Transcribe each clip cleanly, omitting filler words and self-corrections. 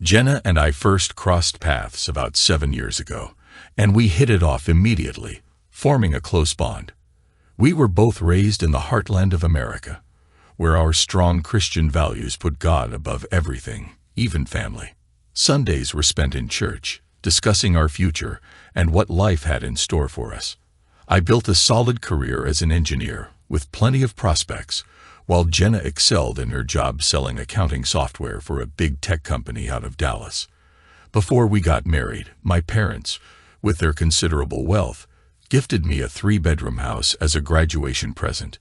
Jenna and I first crossed paths about 7 years ago, and we hit it off immediately, forming a close bond. We were both raised in the heartland of America, where our strong Christian values put God above everything, even family. Sundays were spent in church, discussing our future and what life had in store for us. I built a solid career as an engineer, with plenty of prospects, while Jenna excelled in her job selling accounting software for a big tech company out of Dallas. Before we got married, my parents, with their considerable wealth, gifted me a 3-bedroom house as a graduation present.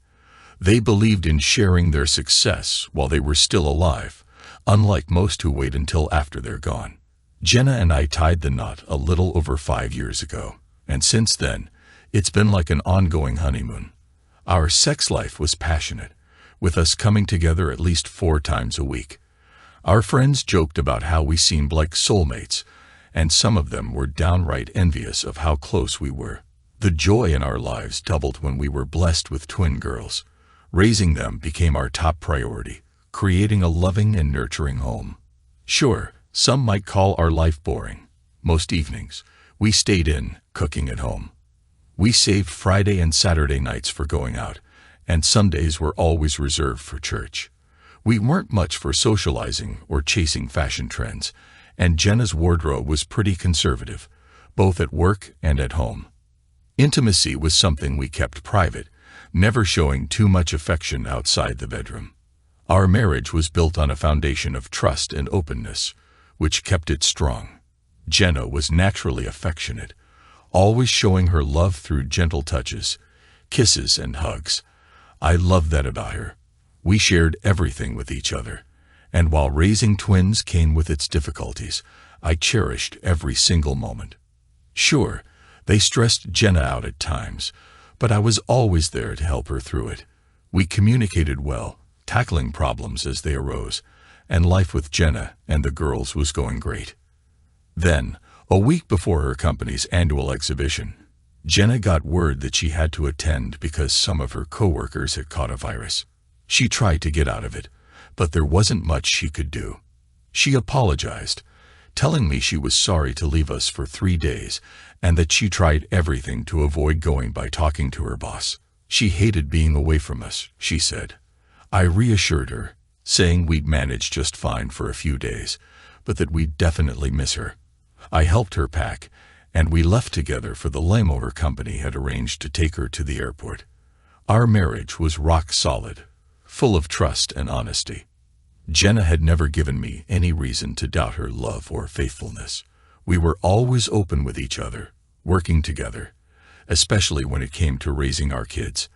They believed in sharing their success while they were still alive, unlike most who wait until after they're gone. Jenna and I tied the knot a little over 5 years ago, and since then, it's been like an ongoing honeymoon. Our sex life was passionate, with us coming together at least 4 times a week. Our friends joked about how we seemed like soulmates, and some of them were downright envious of how close we were. The joy in our lives doubled when we were blessed with twin girls. Raising them became our top priority, creating a loving and nurturing home. Sure, some might call our life boring. Most evenings, we stayed in, cooking at home. We saved Friday and Saturday nights for going out, and Sundays were always reserved for church. We weren't much for socializing or chasing fashion trends, and Jenna's wardrobe was pretty conservative, both at work and at home. Intimacy was something we kept private, never showing too much affection outside the bedroom. Our marriage was built on a foundation of trust and openness, which kept it strong. Jenna was naturally affectionate, always showing her love through gentle touches, kisses and hugs. I loved that about her. We shared everything with each other, and while raising twins came with its difficulties, I cherished every single moment. Sure, they stressed Jenna out at times, but I was always there to help her through it. We communicated well, tackling problems as they arose, and life with Jenna and the girls was going great. Then, a week before her company's annual exhibition, Jenna got word that she had to attend because some of her coworkers had caught a virus. She tried to get out of it, but there wasn't much she could do. She apologized, telling me she was sorry to leave us for 3 days and that she tried everything to avoid going by talking to her boss. She hated being away from us, she said. I reassured her, saying we'd manage just fine for a few days, but that we'd definitely miss her. I helped her pack, and we left together for the limo her company had arranged to take her to the airport. Our marriage was rock solid, full of trust and honesty. Jenna had never given me any reason to doubt her love or faithfulness. We were always open with each other, working together, especially when it came to raising our kids.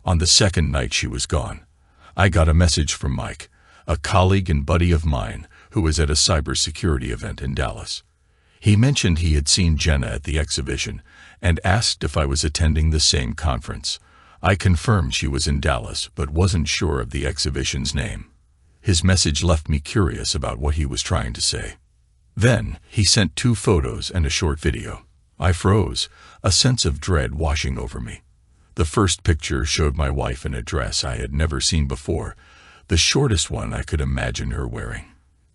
On the second night she was gone, I got a message from Mike, a colleague and buddy of mine who was at a cybersecurity event in Dallas. He mentioned he had seen Jenna at the exhibition and asked if I was attending the same conference. I confirmed she was in Dallas but wasn't sure of the exhibition's name. His message left me curious about what he was trying to say. Then, he sent 2 photos and a short video. I froze, a sense of dread washing over me. The first picture showed my wife in a dress I had never seen before, the shortest one I could imagine her wearing.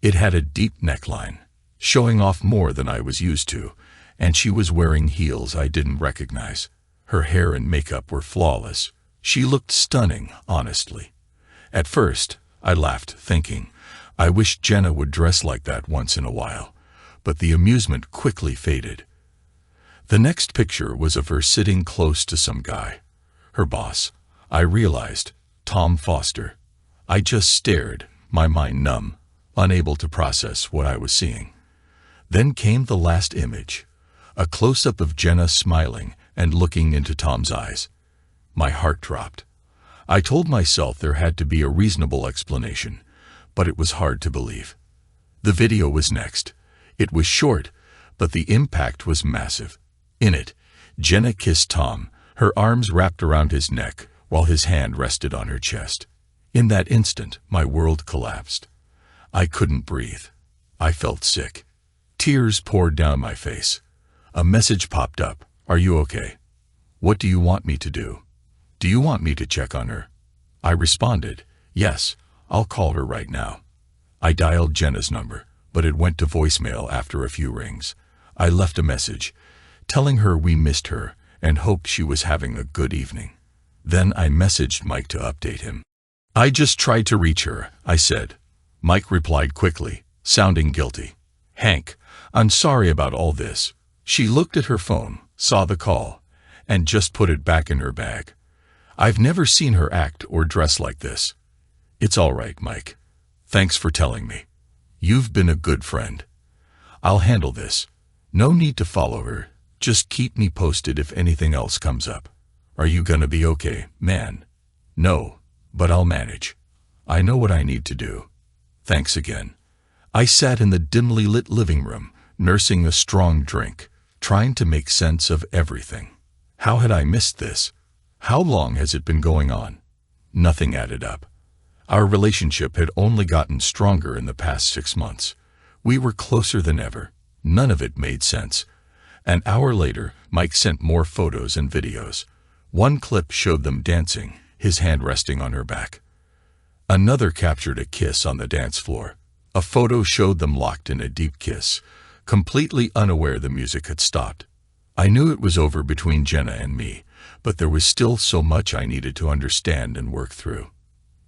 It had a deep neckline, showing off more than I was used to, and she was wearing heels I didn't recognize. Her hair and makeup were flawless. She looked stunning, honestly. At first, I laughed, thinking, I wish Jenna would dress like that once in a while, but the amusement quickly faded. The next picture was of her sitting close to some guy. Her boss, I realized, Tom Foster. I just stared, my mind numb, unable to process what I was seeing. Then came the last image, a close-up of Jenna smiling and looking into Tom's eyes. My heart dropped. I told myself there had to be a reasonable explanation, but it was hard to believe. The video was next. It was short, but the impact was massive. In it, Jenna kissed Tom, her arms wrapped around his neck while his hand rested on her chest. In that instant, my world collapsed. I couldn't breathe. I felt sick. Tears poured down my face. A message popped up. Are you okay? What do you want me to do? Do you want me to check on her? I responded, yes, I'll call her right now. I dialed Jenna's number, but it went to voicemail after a few rings. I left a message, telling her we missed her and hoped she was having a good evening. Then I messaged Mike to update him. "I just tried to reach her," I said. Mike replied quickly, sounding guilty. "Hank, I'm sorry about all this." She looked at her phone, saw the call, and just put it back in her bag. I've never seen her act or dress like this. "It's all right, Mike. Thanks for telling me. You've been a good friend. I'll handle this. No need to follow her. Just keep me posted if anything else comes up." "Are you gonna be okay, man?" "No, but I'll manage. I know what I need to do. Thanks again." I sat in the dimly lit living room, nursing a strong drink, trying to make sense of everything. How had I missed this? How long has it been going on? Nothing added up. Our relationship had only gotten stronger in the past 6 months. We were closer than ever. None of it made sense. An hour later, Mike sent more photos and videos. One clip showed them dancing, his hand resting on her back. Another captured a kiss on the dance floor. A photo showed them locked in a deep kiss, completely unaware the music had stopped. I knew it was over between Jenna and me, but there was still so much I needed to understand and work through.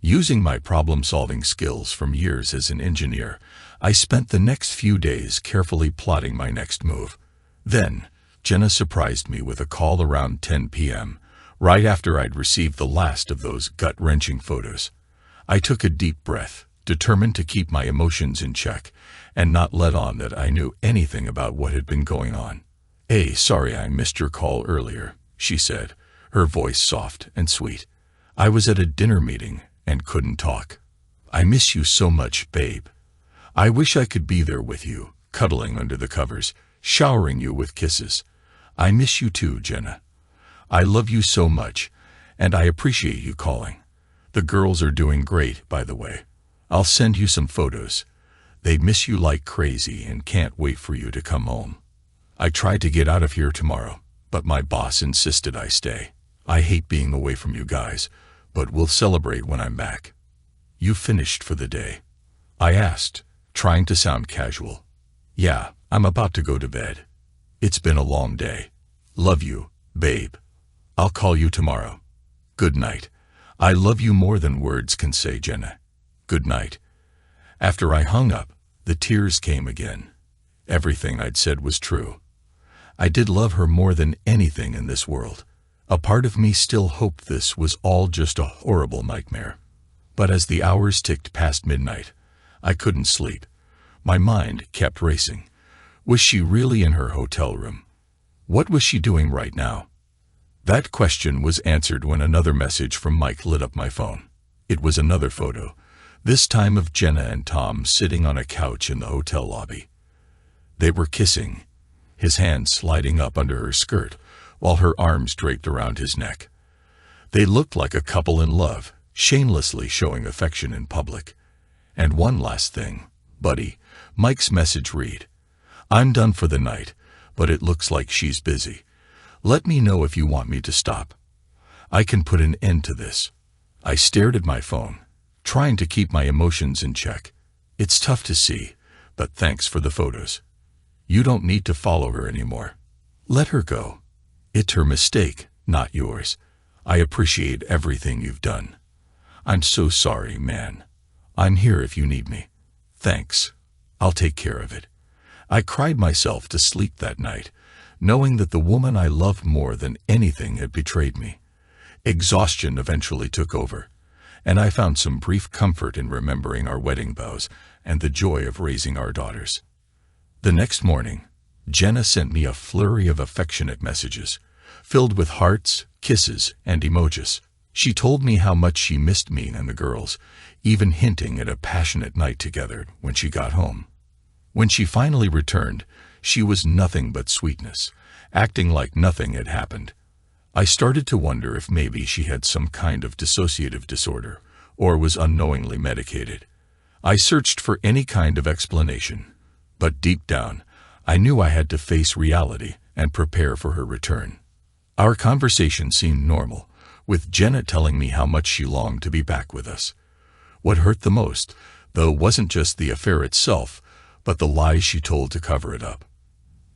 Using my problem-solving skills from years as an engineer, I spent the next few days carefully plotting my next move. Then, Jenna surprised me with a call around 10 p.m., right after I'd received the last of those gut-wrenching photos. I took a deep breath, determined to keep my emotions in check and not let on that I knew anything about what had been going on. "Hey, sorry I missed your call earlier," she said, her voice soft and sweet. "I was at a dinner meeting and couldn't talk. I miss you so much, babe. I wish I could be there with you, cuddling under the covers, showering you with kisses. I miss you too, Jenna. I love you so much, and I appreciate you calling. The girls are doing great, by the way. I'll send you some photos. They miss you like crazy and can't wait for you to come home. I tried to get out of here tomorrow, but my boss insisted I stay. I hate being away from you guys, but we'll celebrate when I'm back." "You finished for the day?" I asked, trying to sound casual. "Yeah, I'm about to go to bed. It's been a long day. Love you, babe. I'll call you tomorrow. Good night. I love you more than words can say, Jenna. Good night." After I hung up, the tears came again. Everything I'd said was true. I did love her more than anything in this world. A part of me still hoped this was all just a horrible nightmare. But as the hours ticked past midnight, I couldn't sleep. My mind kept racing. Was she really in her hotel room? What was she doing right now? That question was answered when another message from Mike lit up my phone. It was another photo, this time of Jenna and Tom sitting on a couch in the hotel lobby. They were kissing, his hand sliding up under her skirt, while her arms draped around his neck. They looked like a couple in love, shamelessly showing affection in public. And one last thing, buddy, Mike's message read, "I'm done for the night, but it looks like she's busy. Let me know if you want me to stop. I can put an end to this." I stared at my phone, trying to keep my emotions in check. "It's tough to see, but thanks for the photos. You don't need to follow her anymore. Let her go. It's her mistake, not yours. I appreciate everything you've done. I'm so sorry, man. I'm here if you need me. Thanks. I'll take care of it." I cried myself to sleep that night, knowing that the woman I loved more than anything had betrayed me. Exhaustion eventually took over, and I found some brief comfort in remembering our wedding vows and the joy of raising our daughters. The next morning, Jenna sent me a flurry of affectionate messages, filled with hearts, kisses, and emojis. She told me how much she missed me and the girls, even hinting at a passionate night together when she got home. When she finally returned, she was nothing but sweetness, acting like nothing had happened. I started to wonder if maybe she had some kind of dissociative disorder or was unknowingly medicated. I searched for any kind of explanation, but deep down, I knew I had to face reality and prepare for her return. Our conversation seemed normal, with Jenna telling me how much she longed to be back with us. What hurt the most, though, wasn't just the affair itself, but the lies she told to cover it up.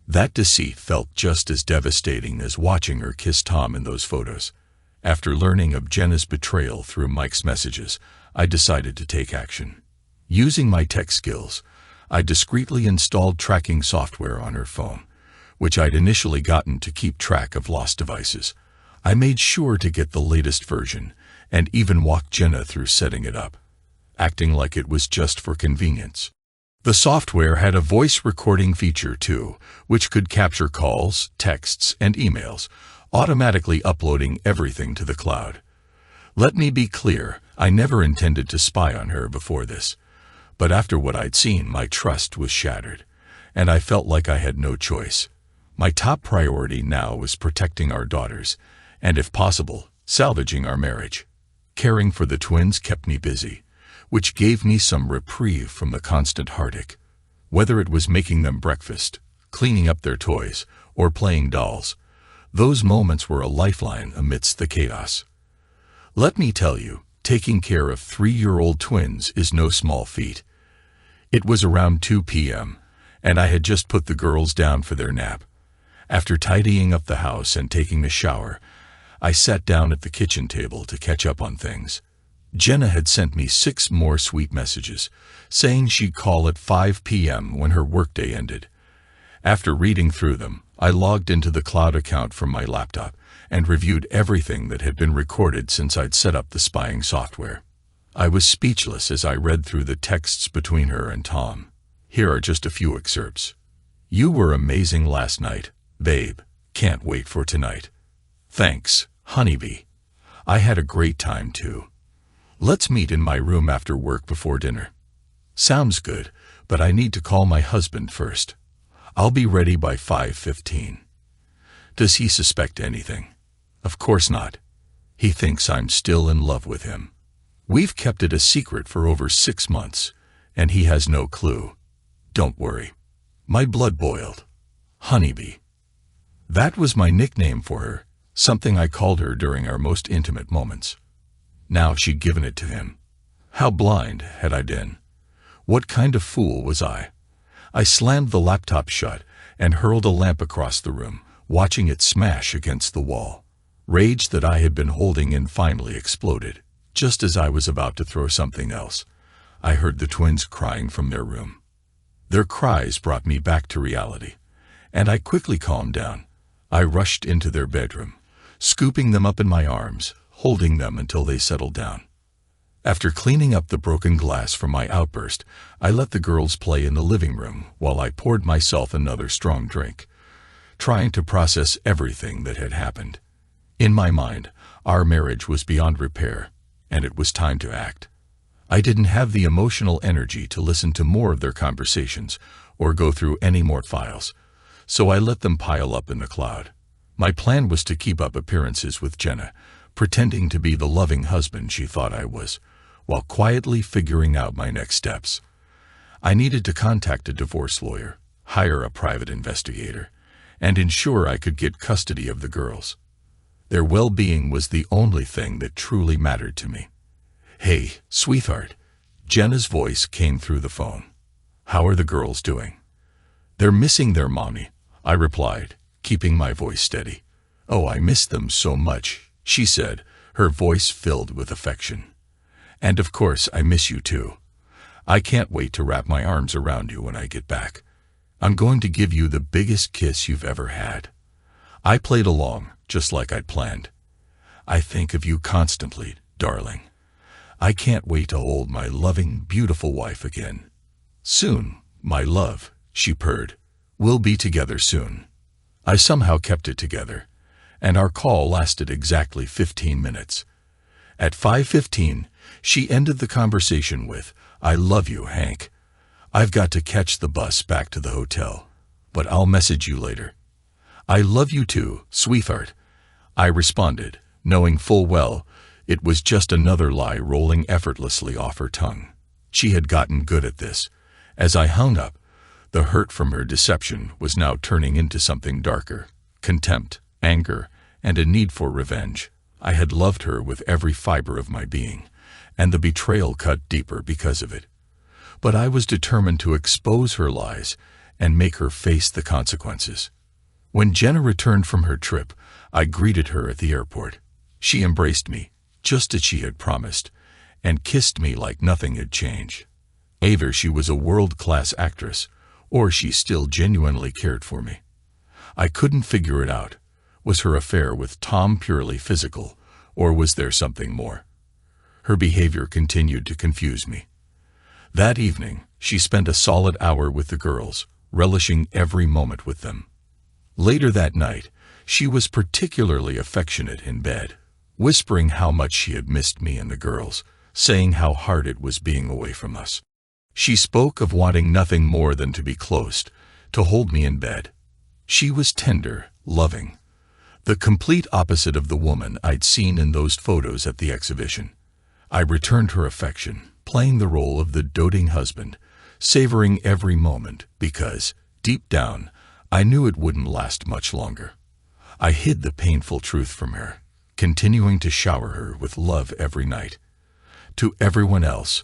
That deceit felt just as devastating as watching her kiss Tom in those photos. After learning of Jenna's betrayal through Mike's messages, I decided to take action. Using my tech skills, I discreetly installed tracking software on her phone, which I'd initially gotten to keep track of lost devices. I made sure to get the latest version, and even walked Jenna through setting it up, acting like it was just for convenience. The software had a voice recording feature too, which could capture calls, texts, and emails, automatically uploading everything to the cloud. Let me be clear, I never intended to spy on her before this, but after what I'd seen, my trust was shattered, and I felt like I had no choice. My top priority now was protecting our daughters, and if possible, salvaging our marriage. Caring for the twins kept me busy, which gave me some reprieve from the constant heartache. Whether it was making them breakfast, cleaning up their toys, or playing dolls, those moments were a lifeline amidst the chaos. Let me tell you, taking care of 3-year-old twins is no small feat. It was around 2 p.m., and I had just put the girls down for their nap. After tidying up the house and taking a shower, I sat down at the kitchen table to catch up on things. Jenna had sent me 6 more sweet messages, saying she'd call at 5 p.m. when her workday ended. After reading through them, I logged into the cloud account from my laptop and reviewed everything that had been recorded since I'd set up the spying software. I was speechless as I read through the texts between her and Tom. Here are just a few excerpts. "You were amazing last night, babe. Can't wait for tonight. Thanks, honeybee. I had a great time too. Let's meet in my room after work before dinner. Sounds good, but I need to call my husband first. I'll be ready by 5:15. Does he suspect anything? Of course not. He thinks I'm still in love with him. We've kept it a secret for over 6 months, and he has no clue. Don't worry. My blood boiled. Honeybee." That was my nickname for her, something I called her during our most intimate moments. Now she'd given it to him. How blind had I been? What kind of fool was I? I slammed the laptop shut and hurled a lamp across the room, watching it smash against the wall. Rage that I had been holding in finally exploded. Just as I was about to throw something else, I heard the twins crying from their room. Their cries brought me back to reality, and I quickly calmed down. I rushed into their bedroom, scooping them up in my arms, holding them until they settled down. After cleaning up the broken glass from my outburst, I let the girls play in the living room while I poured myself another strong drink, trying to process everything that had happened. In my mind, our marriage was beyond repair, and it was time to act. I didn't have the emotional energy to listen to more of their conversations or go through any more files, so I let them pile up in the cloud. My plan was to keep up appearances with Jenna, pretending to be the loving husband she thought I was, while quietly figuring out my next steps. I needed to contact a divorce lawyer, hire a private investigator, and ensure I could get custody of the girls. Their well-being was the only thing that truly mattered to me. "Hey, sweetheart." Jenna's voice came through the phone. "How are the girls doing?" "They're missing their mommy," I replied, keeping my voice steady. "Oh, I miss them so much," she said, her voice filled with affection. "And of course, I miss you too. I can't wait to wrap my arms around you when I get back. I'm going to give you the biggest kiss you've ever had." I played along, just like I'd planned. "I think of you constantly, darling. I can't wait to hold my loving, beautiful wife again. Soon, my love," she purred. "We'll be together soon." I somehow kept it together, and our call lasted exactly 15 minutes. At 5:15, she ended the conversation with, "I love you, Hank. I've got to catch the bus back to the hotel, but I'll message you later." "I love you too, sweetheart," I responded, knowing full well it was just another lie rolling effortlessly off her tongue. She had gotten good at this. As I hung up, the hurt from her deception was now turning into something darker: contempt, anger, and a need for revenge. I had loved her with every fiber of my being, and the betrayal cut deeper because of it. but I was determined to expose her lies and make her face the consequences. When Jenna returned from her trip, I greeted her at the airport. She embraced me, just as she had promised, and kissed me like nothing had changed. Either she was a world-class actress, or she still genuinely cared for me. I couldn't figure it out. Was her affair with Tom purely physical, or was there something more? Her behavior continued to confuse me. That evening, she spent a solid hour with the girls, relishing every moment with them. Later that night, she was particularly affectionate in bed, whispering how much she had missed me and the girls, saying how hard it was being away from us. She spoke of wanting nothing more than to be close, to hold me in bed. She was tender, loving, the complete opposite of the woman I'd seen in those photos at the exhibition. I returned her affection, playing the role of the doting husband, savoring every moment because, deep down, I knew it wouldn't last much longer. I hid the painful truth from her, continuing to shower her with love every night. To everyone else,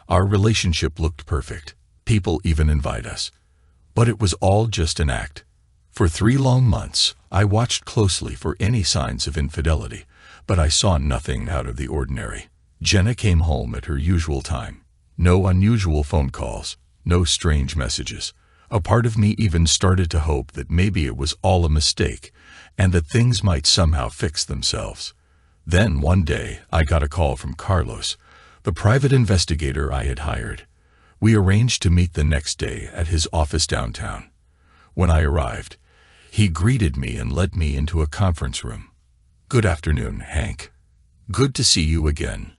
our relationship looked perfect. People even invite us. But it was all just an act. For 3 long months, I watched closely for any signs of infidelity, but I saw nothing out of the ordinary. Jenna came home at her usual time. No unusual phone calls, no strange messages. A part of me even started to hope that maybe it was all a mistake and that things might somehow fix themselves. Then one day, I got a call from Carlos, the private investigator I had hired. We arranged to meet the next day at his office downtown. When I arrived, he greeted me and led me into a conference room. "Good afternoon, Hank. Good to see you again."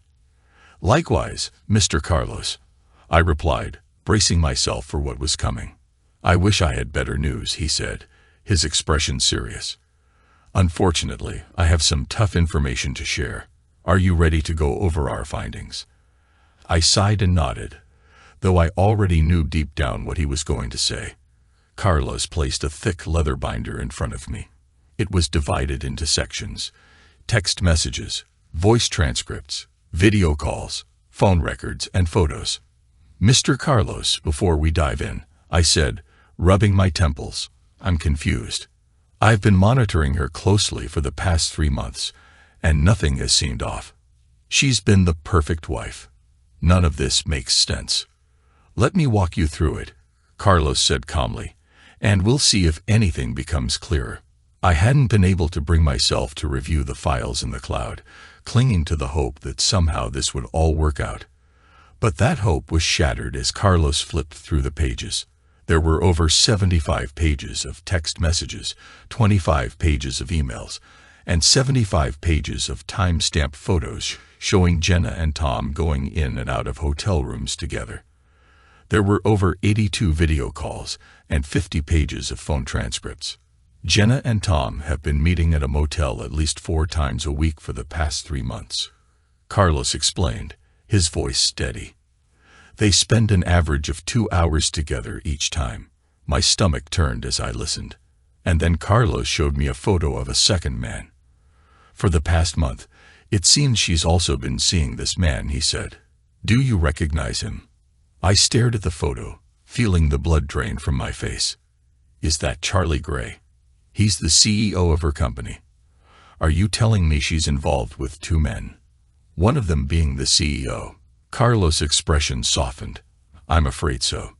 "Likewise, Mr. Carlos," I replied, bracing myself for what was coming. "I wish I had better news," he said, his expression serious. "Unfortunately, I have some tough information to share. Are you ready to go over our findings?" I sighed and nodded, though I already knew deep down what he was going to say. Carlos placed a thick leather binder in front of me. It was divided into sections: text messages, voice transcripts, video calls, phone records, and photos. "Mr. Carlos, before we dive in," I said, rubbing my temples, "I'm confused. I've been monitoring her closely for the past 3 months, and nothing has seemed off. She's been the perfect wife. None of this makes sense." "Let me walk you through it," Carlos said calmly, "and we'll see if anything becomes clearer." I hadn't been able to bring myself to review the files in the cloud, clinging to the hope that somehow this would all work out. But that hope was shattered as Carlos flipped through the pages. There were over 75 pages of text messages, 25 pages of emails, and 75 pages of time-stamped photos showing Jenna and Tom going in and out of hotel rooms together. There were over 82 video calls and 50 pages of phone transcripts. Jenna and Tom have been meeting at a motel at least 4 times a week for the past 3 months. Carlos explained, his voice steady. They spend an average of 2 hours together each time. My stomach turned as I listened. And then Carlos showed me a photo of a second man. "For the past month, it seems she's also been seeing this man," he said. "Do you recognize him?" I stared at the photo, feeling the blood drain from my face. "Is that Charlie Gray? He's the CEO of her company. Are you telling me she's involved with 2 men? One of them being the CEO?" Carlos' expression softened. "I'm afraid so.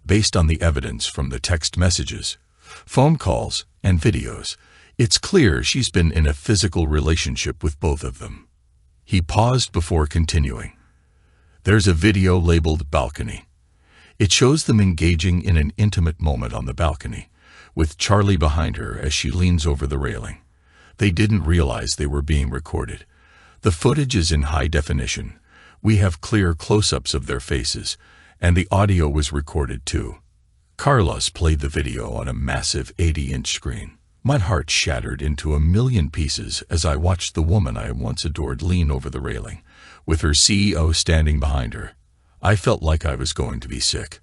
Based on the evidence from the text messages, phone calls, and videos, it's clear she's been in a physical relationship with both of them." He paused before continuing. "There's a video labeled balcony. It shows them engaging in an intimate moment on the balcony, with Charlie behind her as she leans over the railing. They didn't realize they were being recorded. The footage is in high definition. We have clear close-ups of their faces, and the audio was recorded too." Carlos played the video on a massive 80-inch screen. My heart shattered into a million pieces as I watched the woman I once adored lean over the railing, with her CEO standing behind her. I felt like I was going to be sick.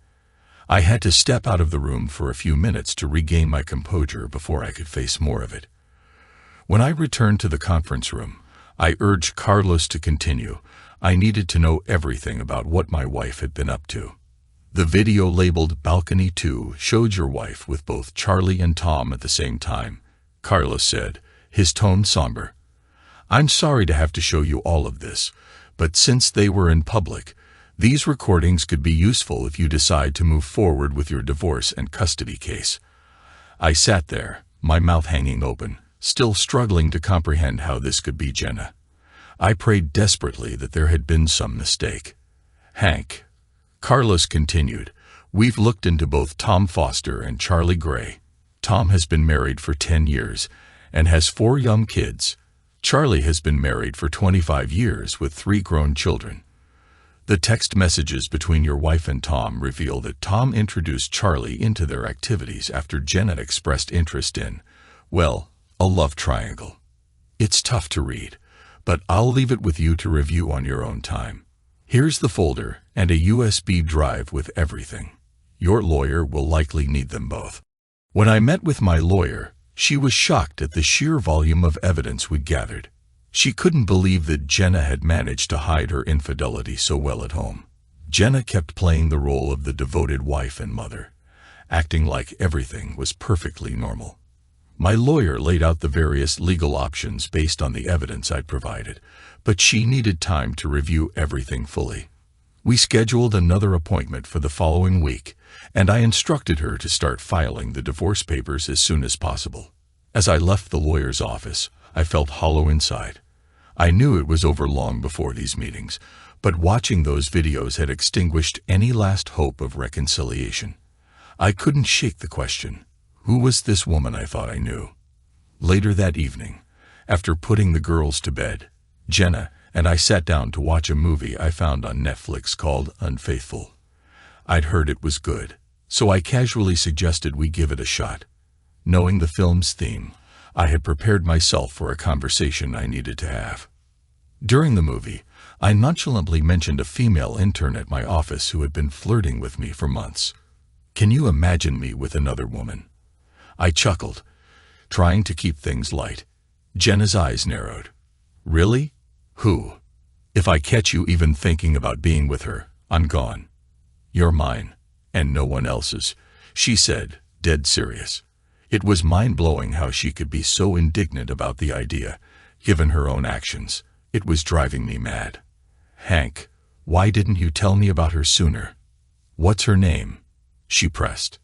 I had to step out of the room for a few minutes to regain my composure before I could face more of it. When I returned to the conference room, I urged Carlos to continue. I needed to know everything about what my wife had been up to. The video labeled Balcony 2 showed your wife with both Charlie and Tom at the same time, Carlos said, his tone somber. I'm sorry to have to show you all of this, but since they were in public, these recordings could be useful if you decide to move forward with your divorce and custody case. I sat there, my mouth hanging open, still struggling to comprehend how this could be Jenna. I prayed desperately that there had been some mistake. Hank, Carlos continued, we've looked into both Tom Foster and Charlie Gray. Tom has been married for 10 years and has 4 young kids. Charlie has been married for 25 years with 3 grown children. The text messages between your wife and Tom reveal that Tom introduced Charlie into their activities after Jenna expressed interest in, well, a love triangle. It's tough to read, but I'll leave it with you to review on your own time. Here's the folder and a USB drive with everything. Your lawyer will likely need them both. When I met with my lawyer, she was shocked at the sheer volume of evidence we'd gathered. She couldn't believe that Jenna had managed to hide her infidelity so well at home. Jenna kept playing the role of the devoted wife and mother, acting like everything was perfectly normal. My lawyer laid out the various legal options based on the evidence I'd provided, but she needed time to review everything fully. We scheduled another appointment for the following week, and I instructed her to start filing the divorce papers as soon as possible. As I left the lawyer's office, I felt hollow inside. I knew it was over long before these meetings, but watching those videos had extinguished any last hope of reconciliation. I couldn't shake the question, who was this woman I thought I knew? Later that evening, after putting the girls to bed, Jenna and I sat down to watch a movie I found on Netflix called Unfaithful. I'd heard it was good, so I casually suggested we give it a shot. Knowing the film's theme, I had prepared myself for a conversation I needed to have. During the movie, I nonchalantly mentioned a female intern at my office who had been flirting with me for months. Can you imagine me with another woman? I chuckled, trying to keep things light. Jenna's eyes narrowed. Really? Who? If I catch you even thinking about being with her, I'm gone. You're mine, and no one else's, she said, dead serious. It was mind-blowing how she could be so indignant about the idea, given her own actions. It was driving me mad. Hank, why didn't you tell me about her sooner? What's her name? She pressed.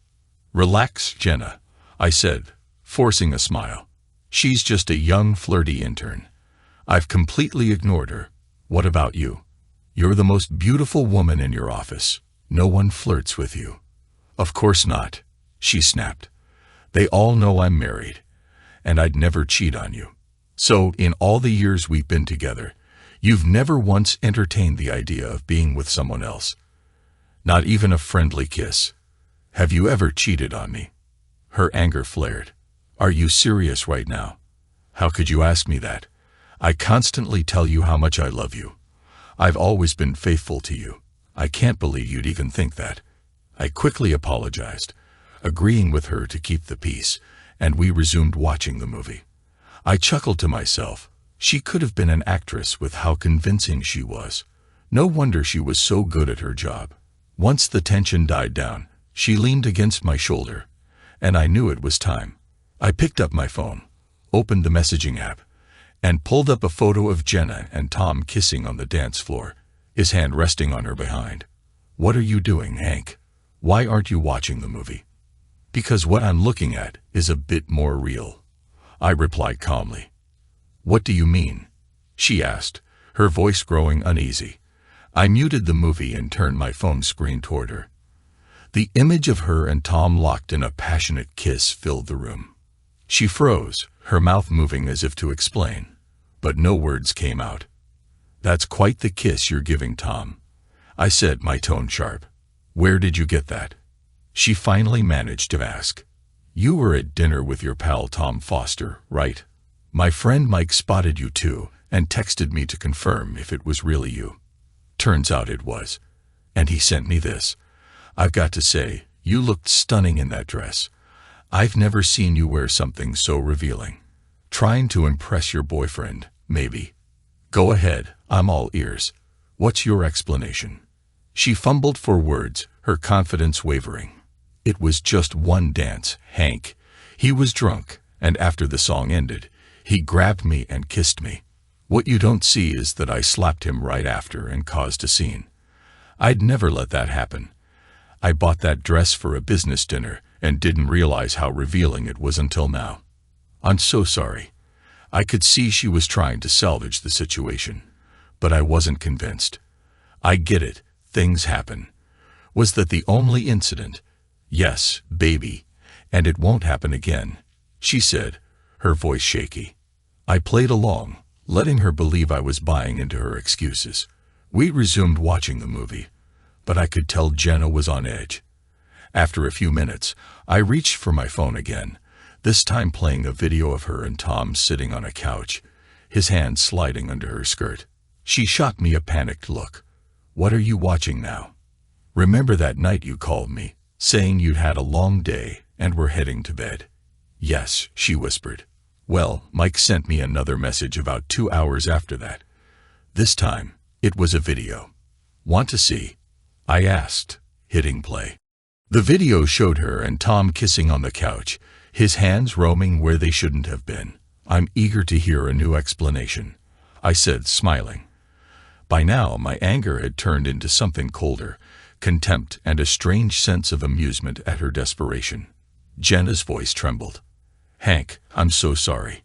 Relax, Jenna, I said, forcing a smile. She's just a young, flirty intern. I've completely ignored her. What about you? You're the most beautiful woman in your office. No one flirts with you. Of course not, she snapped. They all know I'm married, and I'd never cheat on you. So, in all the years we've been together, you've never once entertained the idea of being with someone else. Not even a friendly kiss. Have you ever cheated on me? Her anger flared. Are you serious right now? How could you ask me that? I constantly tell you how much I love you. I've always been faithful to you. I can't believe you'd even think that. I quickly apologized, agreeing with her to keep the peace, and we resumed watching the movie. I chuckled to myself. She could have been an actress with how convincing she was. No wonder she was so good at her job. Once the tension died down, she leaned against my shoulder, and I knew it was time. I picked up my phone, opened the messaging app, and pulled up a photo of Jenna and Tom kissing on the dance floor, his hand resting on her behind. What are you doing, Hank? Why aren't you watching the movie? Because what I'm looking at is a bit more real, I replied calmly. What do you mean? She asked, her voice growing uneasy. I muted the movie and turned my phone screen toward her. The image of her and Tom locked in a passionate kiss filled the room. She froze, her mouth moving as if to explain, but no words came out. That's quite the kiss you're giving, Tom, I said, my tone sharp. Where did you get that? She finally managed to ask. You were at dinner with your pal Tom Foster, right? My friend Mike spotted you too and texted me to confirm if it was really you. Turns out it was. And he sent me this. I've got to say, you looked stunning in that dress. I've never seen you wear something so revealing. Trying to impress your boyfriend, maybe. Go ahead, I'm all ears. What's your explanation? She fumbled for words, her confidence wavering. It was just one dance, Hank. He was drunk, and after the song ended, he grabbed me and kissed me. What you don't see is that I slapped him right after and caused a scene. I'd never let that happen. I bought that dress for a business dinner and didn't realize how revealing it was until now. I'm so sorry. I could see she was trying to salvage the situation, but I wasn't convinced. I get it, things happen. Was that the only incident? Yes, baby, and it won't happen again, she said, her voice shaky. I played along, letting her believe I was buying into her excuses. We resumed watching the movie, but I could tell Jenna was on edge. After a few minutes, I reached for my phone again, this time playing a video of her and Tom sitting on a couch, his hand sliding under her skirt. She shot me a panicked look. What are you watching now? Remember that night you called me, saying you'd had a long day and were heading to bed? Yes, she whispered. Well, Mike sent me another message about 2 hours after that. This time, it was a video. Want to see? I asked, hitting play. The video showed her and Tom kissing on the couch, his hands roaming where they shouldn't have been. I'm eager to hear a new explanation, I said, smiling. By now, my anger had turned into something colder, contempt and a strange sense of amusement at her desperation. Jenna's voice trembled. Hank, I'm so sorry.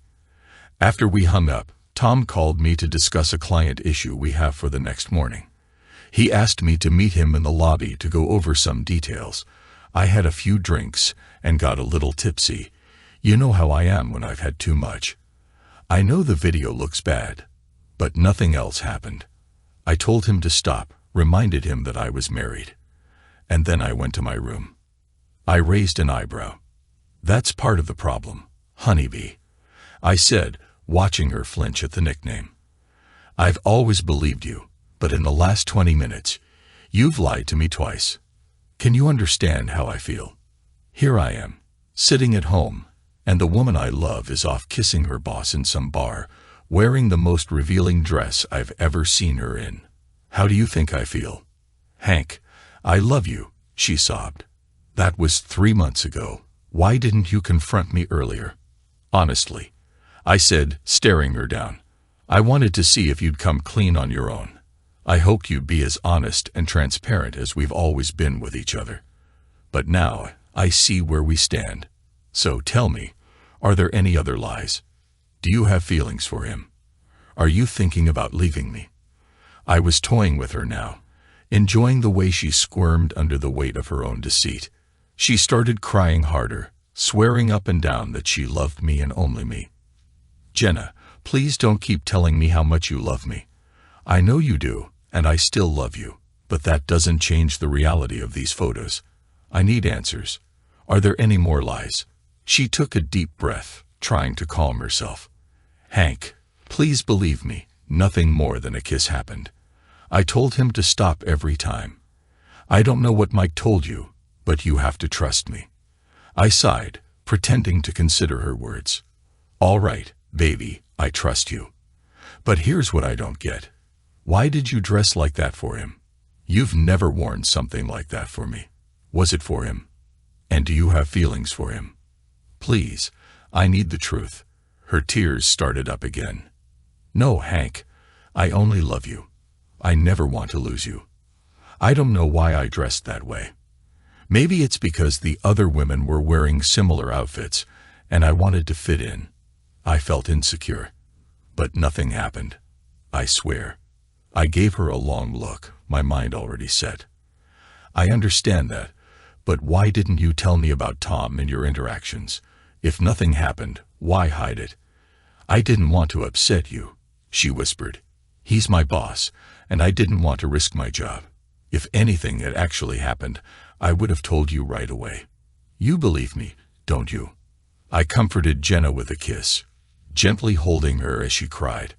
After we hung up, Tom called me to discuss a client issue we have for the next morning. He asked me to meet him in the lobby to go over some details. I had a few drinks and got a little tipsy. You know how I am when I've had too much. I know the video looks bad, but nothing else happened. I told him to stop, reminded him that I was married. And then I went to my room. I raised an eyebrow. That's part of the problem, honeybee, I said, watching her flinch at the nickname. I've always believed you, but in the last 20 minutes, you've lied to me twice. Can you understand how I feel? Here I am, sitting at home, and the woman I love is off kissing her boss in some bar, wearing the most revealing dress I've ever seen her in. How do you think I feel? Hank, I love you, she sobbed. That was 3 months ago. Why didn't you confront me earlier? Honestly, I said, staring her down. I wanted to see if you'd come clean on your own. I hoped you'd be as honest and transparent as we've always been with each other. But now I see where we stand. So tell me, are there any other lies? Do you have feelings for him? Are you thinking about leaving me? I was toying with her now, enjoying the way she squirmed under the weight of her own deceit. She started crying harder, swearing up and down that she loved me and only me. Jenna, please don't keep telling me how much you love me. I know you do, and I still love you, but that doesn't change the reality of these photos. I need answers. Are there any more lies? She took a deep breath, trying to calm herself. Hank, please believe me, nothing more than a kiss happened. I told him to stop every time. I don't know what Mike told you, but you have to trust me. I sighed, pretending to consider her words. All right, baby, I trust you. But here's what I don't get. Why did you dress like that for him? You've never worn something like that for me. Was it for him? And do you have feelings for him? Please, I need the truth. Her tears started up again. No, Hank, I only love you. I never want to lose you. I don't know why I dressed that way. Maybe it's because the other women were wearing similar outfits, and I wanted to fit in. I felt insecure. But nothing happened. I swear. I gave her a long look, my mind already set. I understand that, but why didn't you tell me about Tom and your interactions? If nothing happened, why hide it? I didn't want to upset you, she whispered. He's my boss, and I didn't want to risk my job. If anything had actually happened, I would have told you right away. You believe me, don't you? I comforted Jenna with a kiss, gently holding her as she cried.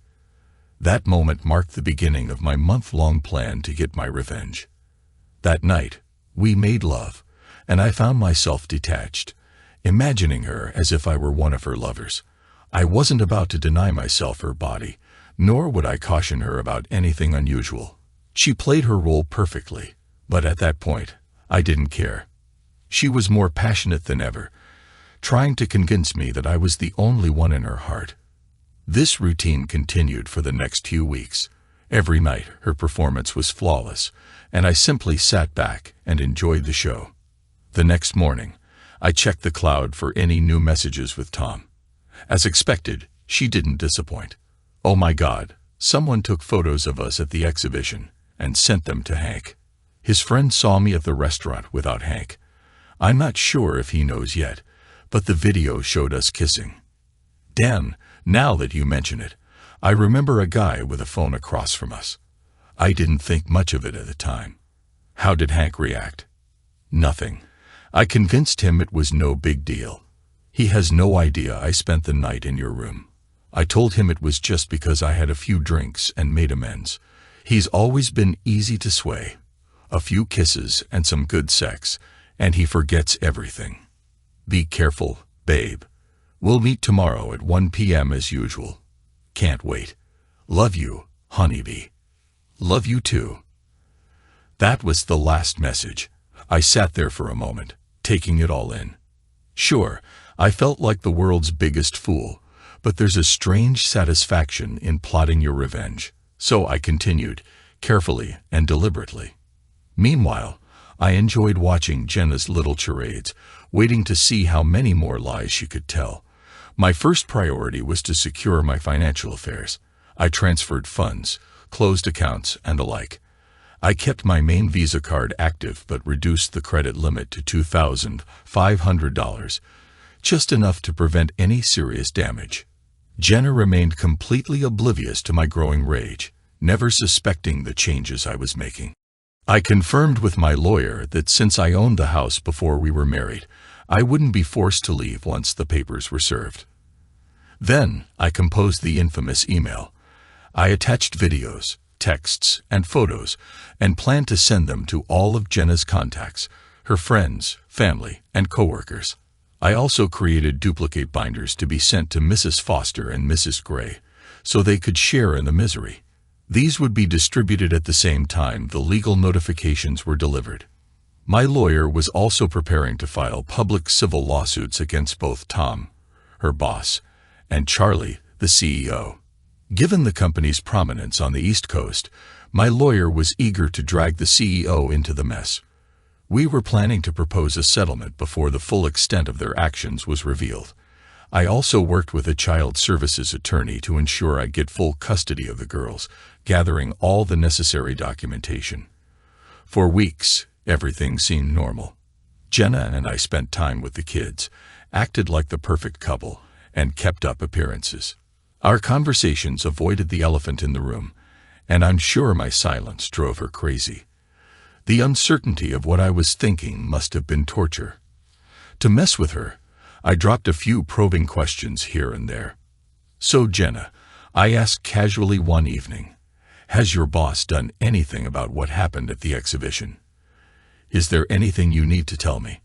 That moment marked the beginning of my month-long plan to get my revenge. That night, we made love, and I found myself detached, imagining her as if I were one of her lovers. I wasn't about to deny myself her body, nor would I caution her about anything unusual. She played her role perfectly, but at that point, I didn't care. She was more passionate than ever, trying to convince me that I was the only one in her heart. This routine continued for the next few weeks. Every night her performance was flawless, and I simply sat back and enjoyed the show. The next morning, I checked the cloud for any new messages with Tom. As expected, she didn't disappoint. Oh my God, someone took photos of us at the exhibition and sent them to Hank. His friend saw me at the restaurant without Hank. I'm not sure if he knows yet, but the video showed us kissing. Damn, now that you mention it, I remember a guy with a phone across from us. I didn't think much of it at the time. How did Hank react? Nothing. I convinced him it was no big deal. He has no idea I spent the night in your room. I told him it was just because I had a few drinks and made amends. He's always been easy to sway. A few kisses and some good sex, and he forgets everything. Be careful, babe. We'll meet tomorrow at 1 p.m. as usual. Can't wait. Love you, honeybee. Love you too. That was the last message. I sat there for a moment, taking it all in. Sure, I felt like the world's biggest fool, but there's a strange satisfaction in plotting your revenge. So I continued, carefully and deliberately. Meanwhile, I enjoyed watching Jenna's little charades, waiting to see how many more lies she could tell. My first priority was to secure my financial affairs. I transferred funds, closed accounts, and the like. I kept my main Visa card active but reduced the credit limit to $2,500, just enough to prevent any serious damage. Jenna remained completely oblivious to my growing rage, never suspecting the changes I was making. I confirmed with my lawyer that since I owned the house before we were married, I wouldn't be forced to leave once the papers were served. Then I composed the infamous email. I attached videos, texts, and photos, and planned to send them to all of Jenna's contacts, her friends, family, and coworkers. I also created duplicate binders to be sent to Mrs. Foster and Mrs. Gray, so they could share in the misery. These would be distributed at the same time the legal notifications were delivered. My lawyer was also preparing to file public civil lawsuits against both Tom, her boss, and Charlie, the CEO. Given the company's prominence on the East Coast, my lawyer was eager to drag the CEO into the mess. We were planning to propose a settlement before the full extent of their actions was revealed. I also worked with a child services attorney to ensure I get full custody of the girls, gathering all the necessary documentation. For weeks, everything seemed normal. Jenna and I spent time with the kids, acted like the perfect couple, and kept up appearances. Our conversations avoided the elephant in the room, and I'm sure my silence drove her crazy. The uncertainty of what I was thinking must have been torture. To mess with her, I dropped a few probing questions here and there. So, Jenna, I asked casually one evening, has your boss done anything about what happened at the exhibition? Is there anything you need to tell me?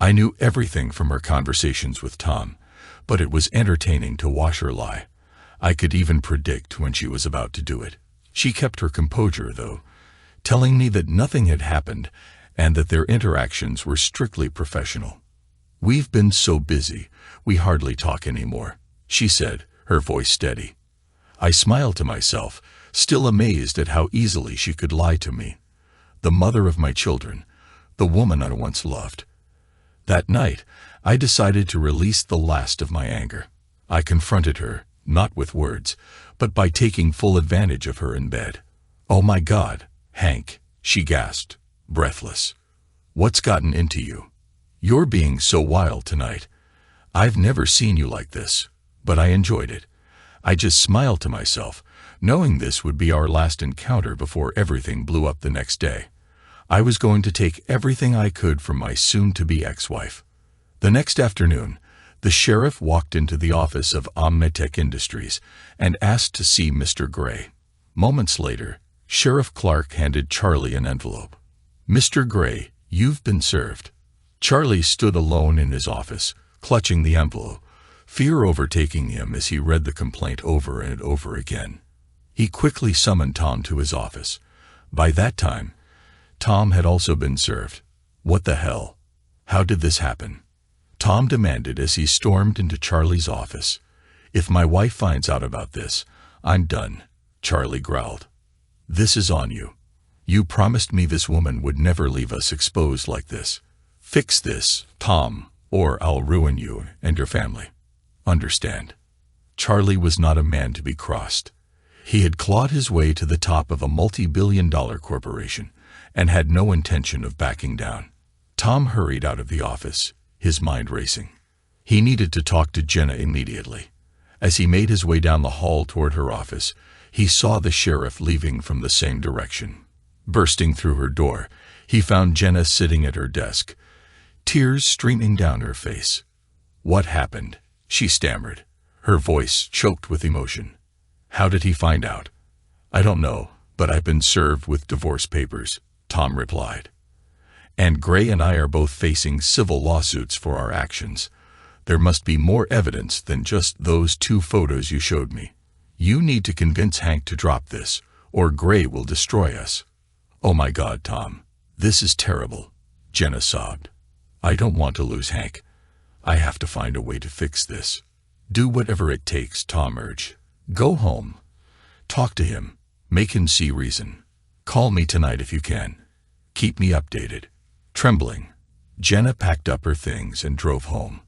I knew everything from her conversations with Tom, but it was entertaining to watch her lie. I could even predict when she was about to do it. She kept her composure, though, telling me that nothing had happened and that their interactions were strictly professional. We've been so busy, we hardly talk anymore, she said, her voice steady. I smiled to myself, still amazed at how easily she could lie to me. The mother of my children, the woman I once loved. That night, I decided to release the last of my anger. I confronted her, not with words, but by taking full advantage of her in bed. Oh my God, Hank, she gasped, breathless. What's gotten into you? You're being so wild tonight. I've never seen you like this, but I enjoyed it. I just smiled to myself, knowing this would be our last encounter before everything blew up the next day. I was going to take everything I could from my soon-to-be ex-wife. The next afternoon, the sheriff walked into the office of Omnitech Industries and asked to see Mr. Gray. Moments later, Sheriff Clark handed Charlie an envelope. Mr. Gray, you've been served. Charlie stood alone in his office, clutching the envelope, fear overtaking him as he read the complaint over and over again. He quickly summoned Tom to his office. By that time, Tom had also been served. What the hell? How did this happen? Tom demanded as he stormed into Charlie's office. If my wife finds out about this, I'm done, Charlie growled. This is on you. You promised me this woman would never leave us exposed like this. Fix this, Tom, or I'll ruin you and your family. Understand? Charlie was not a man to be crossed. He had clawed his way to the top of a multi-billion-dollar corporation and had no intention of backing down. Tom hurried out of the office, his mind racing. He needed to talk to Jenna immediately. As he made his way down the hall toward her office, he saw the sheriff leaving from the same direction. Bursting through her door, he found Jenna sitting at her desk, tears streaming down her face. What happened? She stammered, her voice choked with emotion. How did he find out? I don't know, but I've been served with divorce papers, Tom replied. And Gray and I are both facing civil lawsuits for our actions. There must be more evidence than just those 2 photos you showed me. You need to convince Hank to drop this, or Gray will destroy us. Oh my God, Tom. This is terrible, Jenna sobbed. I don't want to lose Hank. I have to find a way to fix this. Do whatever it takes, Tom urged. Go home. Talk to him. Make him see reason. Call me tonight if you can. Keep me updated. Trembling, Jenna packed up her things and drove home.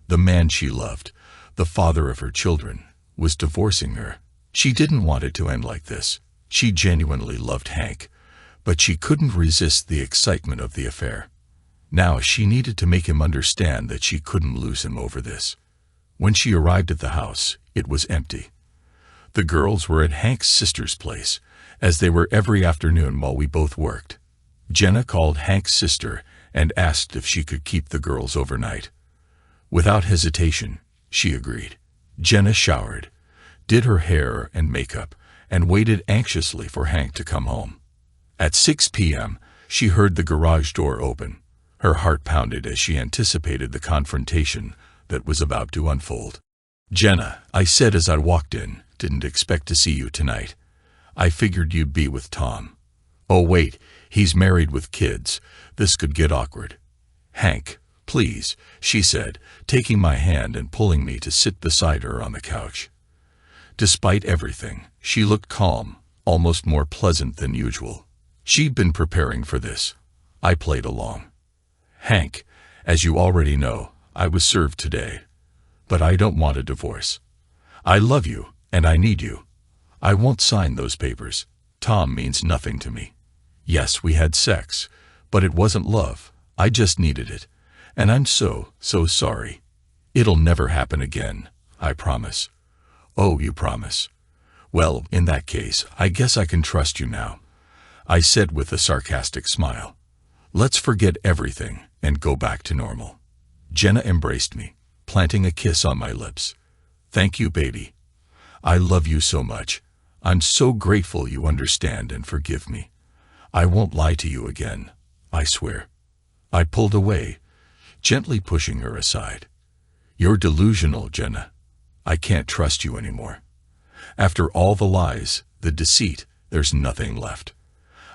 The man she loved, the father of her children, was divorcing her. She didn't want it to end like this. She genuinely loved Hank, but she couldn't resist the excitement of the affair. Now she needed to make him understand that she couldn't lose him over this. When she arrived at the house, it was empty. The girls were at Hank's sister's place, as they were every afternoon while we both worked. Jenna called Hank's sister and asked if she could keep the girls overnight. Without hesitation, she agreed. Jenna showered, did her hair and makeup, and waited anxiously for Hank to come home. At 6 p.m., she heard the garage door open. Her heart pounded as she anticipated the confrontation that was about to unfold. Jenna, I said as I walked in, didn't expect to see you tonight. I figured you'd be with Tom. Oh wait, he's married with kids. This could get awkward. Hank, please, she said, taking my hand and pulling me to sit beside her on the couch. Despite everything, she looked calm, almost more pleasant than usual. She'd been preparing for this. I played along. Hank, as you already know, I was served today. But I don't want a divorce. I love you, and I need you. I won't sign those papers. Tom means nothing to me. Yes, we had sex, but it wasn't love. I just needed it. And I'm so sorry. It'll never happen again, I promise. Oh, you promise? Well, in that case, I guess I can trust you now, I said with a sarcastic smile. Let's forget everything and go back to normal. Jenna embraced me, planting a kiss on my lips. Thank you, baby. I love you so much. I'm so grateful you understand and forgive me. I won't lie to you again, I swear. I pulled away, gently pushing her aside. You're delusional, Jenna. I can't trust you anymore. After all the lies, the deceit, there's nothing left.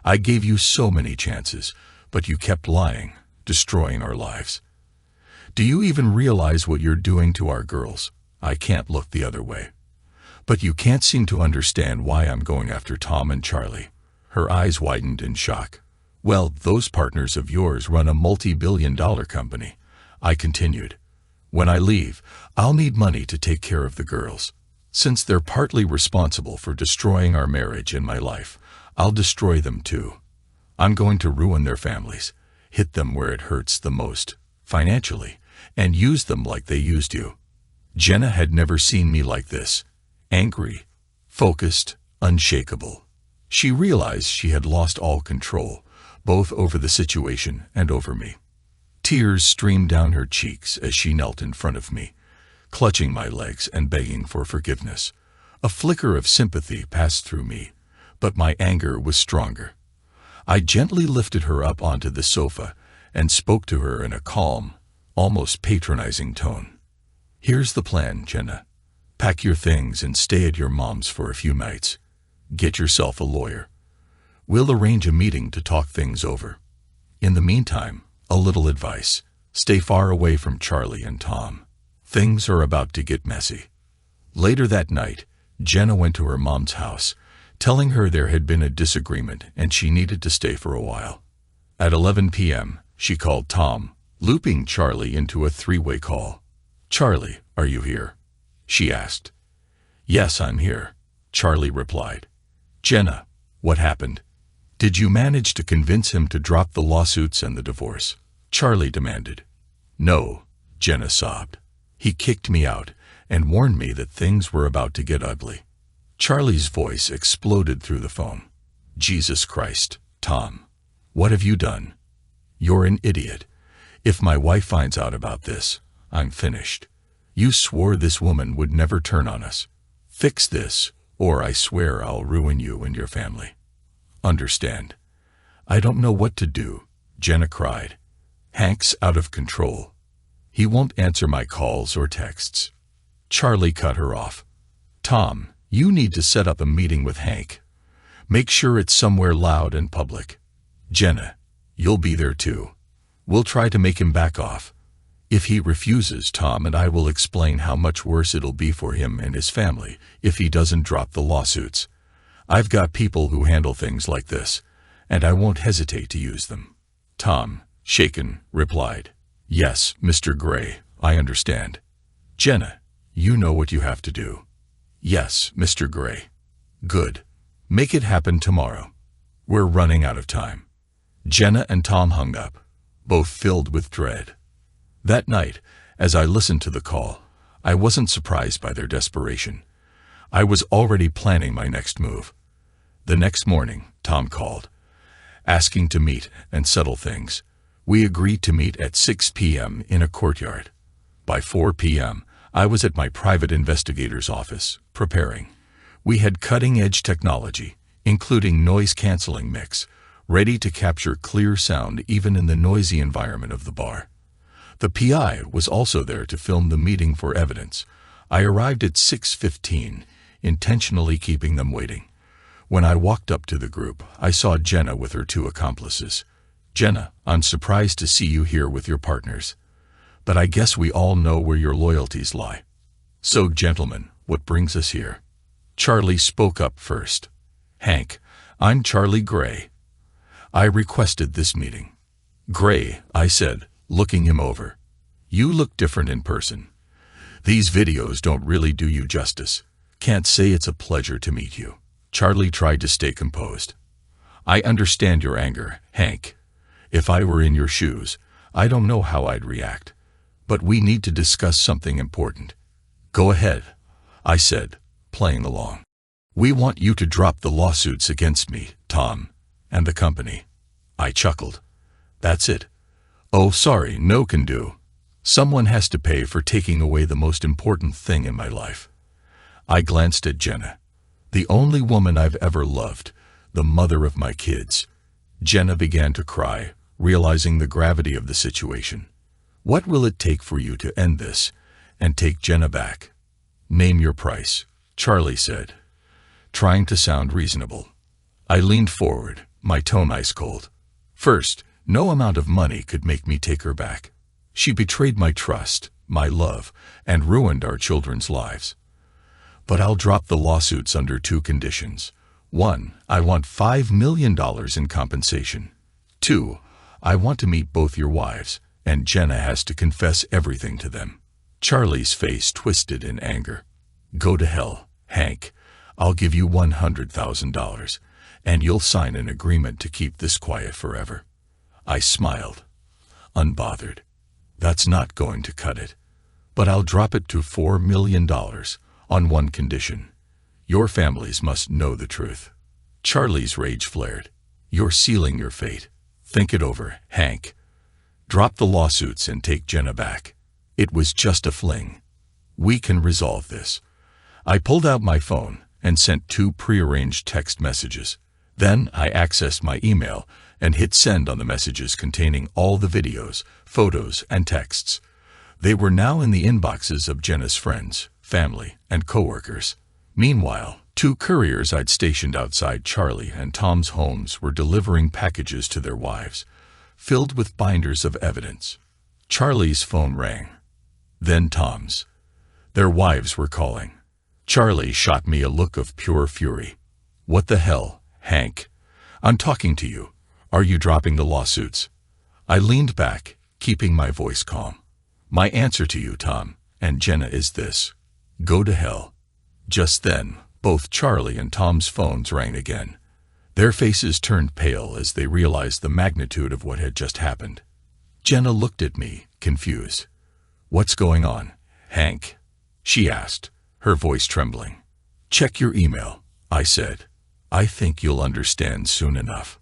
I gave you so many chances, but you kept lying, destroying our lives. Do you even realize what you're doing to our girls? I can't look the other way. But you can't seem to understand why I'm going after Tom and Charlie. Her eyes widened in shock. Well, those partners of yours run a multi-billion-dollar company, I continued. When I leave, I'll need money to take care of the girls. Since they're partly responsible for destroying our marriage and my life, I'll destroy them too. I'm going to ruin their families, hit them where it hurts the most, financially, and use them like they used you. Jenna had never seen me like this. Angry, focused, unshakable. She realized she had lost all control, both over the situation and over me. Tears streamed down her cheeks as she knelt in front of me, clutching my legs and begging for forgiveness. A flicker of sympathy passed through me, but my anger was stronger. I gently lifted her up onto the sofa and spoke to her in a calm, almost patronizing tone. Here's the plan, Jenna. Pack your things and stay at your mom's for a few nights. Get yourself a lawyer. We'll arrange a meeting to talk things over. In the meantime, A little advice. Stay far away from Charlie and Tom. Things are about to get messy. Later that night, Jenna went to her mom's house, telling her there had been a disagreement and she needed to stay for a while. At 11 p.m., she called Tom, looping Charlie into a three-way call. "Charlie, are you here?" she asked. "Yes, I'm here," Charlie replied. "Jenna, what happened? Did you manage to convince him to drop the lawsuits and the divorce?" Charlie demanded. "No," Jenna sobbed. "He kicked me out and warned me that things were about to get ugly." Charlie's voice exploded through the phone. "Jesus Christ, Tom. What have you done? You're an idiot. If my wife finds out about this, I'm finished. You swore this woman would never turn on us. Fix this, or I swear I'll ruin you and your family. Understand?" "I don't know what to do," Jenna cried. "Hank's out of control. He won't answer my calls or texts." Charlie cut her off. "Tom, you need to set up a meeting with Hank. Make sure it's somewhere loud and public. Jenna, you'll be there too. We'll try to make him back off. If he refuses, Tom and I will explain how much worse it'll be for him and his family if he doesn't drop the lawsuits. I've got people who handle things like this, and I won't hesitate to use them." Tom, shaken, replied, "Yes, Mr. Gray, I understand. Jenna, you know what you have to do." "Yes, Mr. Gray." "Good. Make it happen tomorrow. We're running out of time." Jenna and Tom hung up, both filled with dread. That night, as I listened to the call, I wasn't surprised by their desperation. I was already planning my next move. The next morning, Tom called, asking to meet and settle things. We agreed to meet at 6 p.m. in a courtyard. By 4 p.m., I was at my private investigator's office, preparing. We had cutting-edge technology, including noise-canceling mix, ready to capture clear sound even in the noisy environment of the bar. The PI was also there to film the meeting for evidence. I arrived at 6:15, intentionally keeping them waiting. When I walked up to the group, I saw Jenna with her two accomplices. "Jenna, I'm surprised to see you here with your partners. But I guess we all know where your loyalties lie. So, gentlemen, what brings us here?" Charlie spoke up first. "Hank, I'm Charlie Gray. I requested this meeting." "Gray," I said, looking him over. "You look different in person. These videos don't really do you justice. Can't say it's a pleasure to meet you." Charlie tried to stay composed. "I understand your anger, Hank. If I were in your shoes, I don't know how I'd react. But we need to discuss something important." "Go ahead," I said, playing along. "We want you to drop the lawsuits against me, Tom, and the company." I chuckled. "That's it." "Oh, sorry, no can do. Someone has to pay for taking away the most important thing in my life." I glanced at Jenna. The only woman I've ever loved, the mother of my kids. Jenna began to cry, realizing the gravity of the situation. "What will it take for you to end this and take Jenna back?" "Name your price," Charlie said, trying to sound reasonable. I leaned forward, my tone ice cold. "First, no amount of money could make me take her back. She betrayed my trust, my love, and ruined our children's lives. But I'll drop the lawsuits under two conditions. 1, I want $5 million in compensation. 2, I want to meet both your wives, and Jenna has to confess everything to them." Charlie's face twisted in anger. "Go to hell, Hank. I'll give you $100,000, and you'll sign an agreement to keep this quiet forever." I smiled, unbothered. "That's not going to cut it. But I'll drop it to $4 million on one condition. Your families must know the truth." Charlie's rage flared. "You're sealing your fate. Think it over, Hank. Drop the lawsuits and take Jenna back. It was just a fling. We can resolve this." I pulled out my phone and sent 2 prearranged text messages. Then I accessed my email and hit send on the messages containing all the videos, photos, and texts. They were now in the inboxes of Jenna's friends, family, and coworkers. Meanwhile, 2 couriers I'd stationed outside Charlie and Tom's homes were delivering packages to their wives. filled with binders of evidence. Charlie's phone rang. Then Tom's. Their wives were calling. Charlie shot me a look of pure fury. "What the hell, Hank? I'm talking to you. Are you dropping the lawsuits?" I leaned back, keeping my voice calm. "My answer to you, Tom, and Jenna is this. Go to hell." Just then, both Charlie and Tom's phones rang again. Their faces turned pale as they realized the magnitude of what had just happened. Jenna looked at me, confused. "What's going on, Hank?" she asked, her voice trembling. "Check your email," I said. "I think you'll understand soon enough."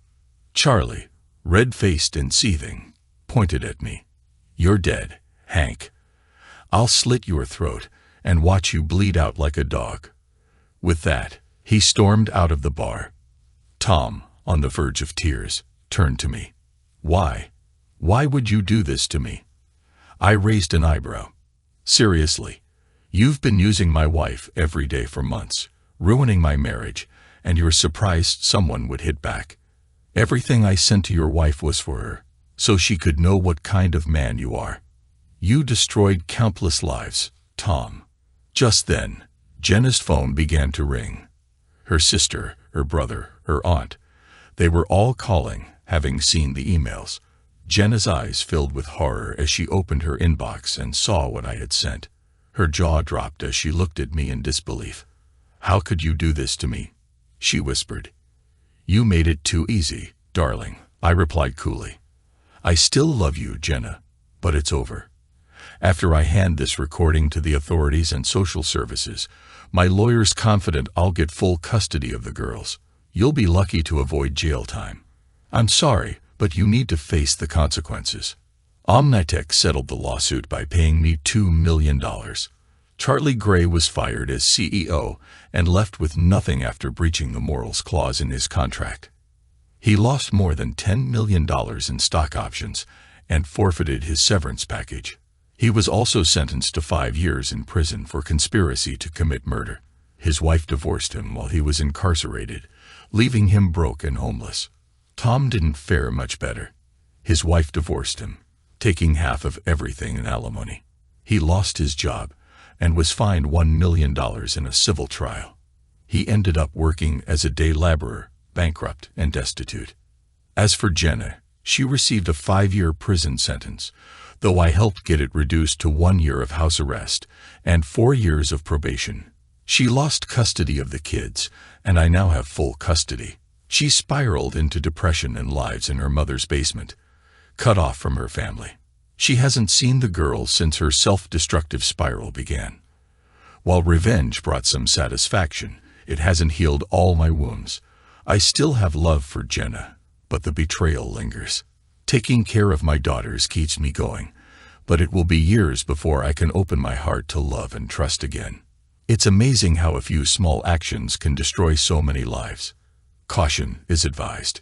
Charlie, red-faced and seething, pointed at me. "You're dead, Hank. I'll slit your throat and watch you bleed out like a dog." With that, he stormed out of the bar. Tom, on the verge of tears, turned to me. "Why? Why would you do this to me?" I raised an eyebrow. "Seriously, you've been using my wife every day for months, ruining my marriage, and you're surprised someone would hit back. Everything I sent to your wife was for her, so she could know what kind of man you are. You destroyed countless lives, Tom." Just then, Jenna's phone began to ring. Her sister, her brother, her aunt, they were all calling, having seen the emails. Jenna's eyes filled with horror as she opened her inbox and saw what I had sent. Her jaw dropped as she looked at me in disbelief. "How could you do this to me?" she whispered. "You made it too easy, darling," I replied coolly. "I still love you, Jenna, but it's over. After I hand this recording to the authorities and social services, my lawyer's confident I'll get full custody of the girls. You'll be lucky to avoid jail time. I'm sorry, but you need to face the consequences." Omnitech settled the lawsuit by paying me $2 million. Charlie Gray was fired as CEO and left with nothing after breaching the morals clause in his contract. He lost more than $10 million in stock options and forfeited his severance package. He was also sentenced to 5 years in prison for conspiracy to commit murder. His wife divorced him while he was incarcerated, leaving him broke and homeless. Tom didn't fare much better. His wife divorced him, taking half of everything in alimony. He lost his job and was fined $1 million in a civil trial. He ended up working as a day laborer, bankrupt and destitute. As for Jenna, she received a 5-year prison sentence, though I helped get it reduced to 1 year of house arrest and 4 years of probation. She lost custody of the kids, and I now have full custody. She spiraled into depression and lives in her mother's basement, cut off from her family. She hasn't seen the girls since her self-destructive spiral began. While revenge brought some satisfaction, it hasn't healed all my wounds. I still have love for Jenna, but the betrayal lingers. Taking care of my daughters keeps me going, but it will be years before I can open my heart to love and trust again. It's amazing how a few small actions can destroy so many lives. Caution is advised.